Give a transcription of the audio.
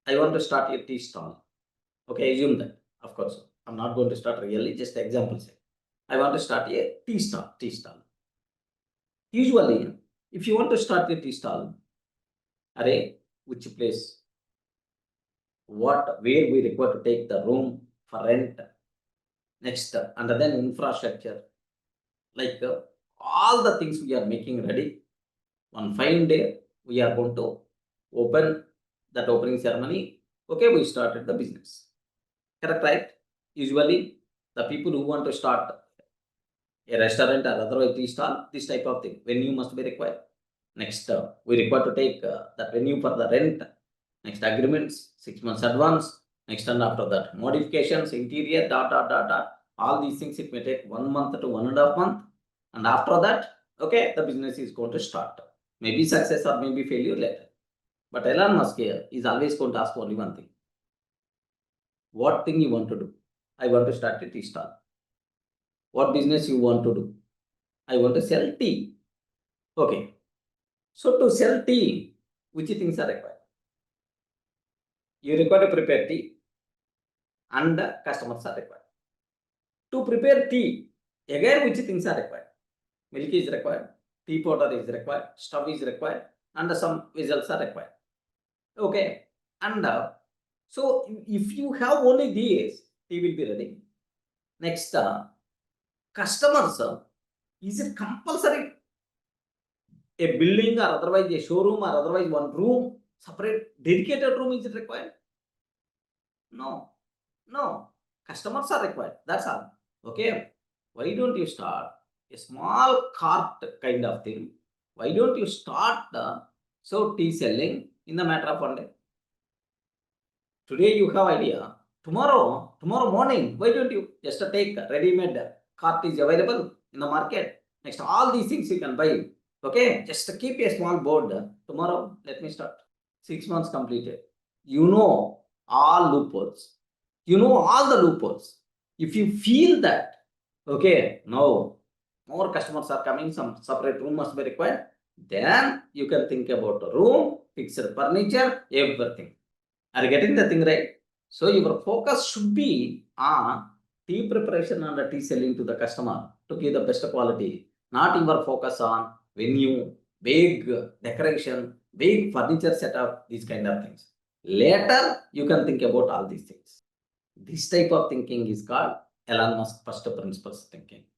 I want to start a tea stall. Okay, assume that. Of course, I'm not going to start really, just examples. I want to start a tea stall. Usually, if you want to start a tea stall, array, which place, where we require to take the room for rent, next, and then infrastructure, like all the things we are making ready. One fine day, we are going to open that opening ceremony. Okay, we started the business. Correct, right? Usually, the people who want to start a restaurant or otherwise tea stall, this type of thing, venue must be required. Next, we require to take that venue for the rent. Next, agreements, 6 months advance. Next, and after that, modifications, interior, dot. All these things, it may take 1 month to 1.5 months. And after that, okay, the business is going to start. Maybe success or maybe failure later. But Elon Musk here is always going to ask only one thing. What thing you want to do? I want to start a tea stall. What business you want to do? I want to sell tea. Okay. So to sell tea, which things are required? You require to prepare tea and customers are required. To prepare tea, again which things are required? Milk is required, tea powder is required, stove is required, and some vessels are required. Okay. And so if you have only these, tea will be ready. Next, customers, is it compulsory a building or otherwise a showroom or otherwise one room, separate dedicated room is it required? No. Customers are required. That's all. Okay. Why don't you start a small cart kind of thing? Why don't you start the tea selling in the matter of 1 day? Today you have idea. Tomorrow morning, why don't you just take ready-made cart is available in the market. Next, all these things you can buy. Okay, just keep a small board. Tomorrow, let me start. 6 months completed. You know all loopholes. You know all the loopholes. If you feel that, okay, now more customers are coming, some separate room must be required, then you can think about a room, fixed furniture, everything. Are you getting the thing right? So your focus should be on tea preparation and tea selling to the customer to give the best quality. Not your focus on venue, big decoration, big furniture setup, these kind of things. Later, you can think about all these things. This type of thinking is called Elon Musk first principles thinking.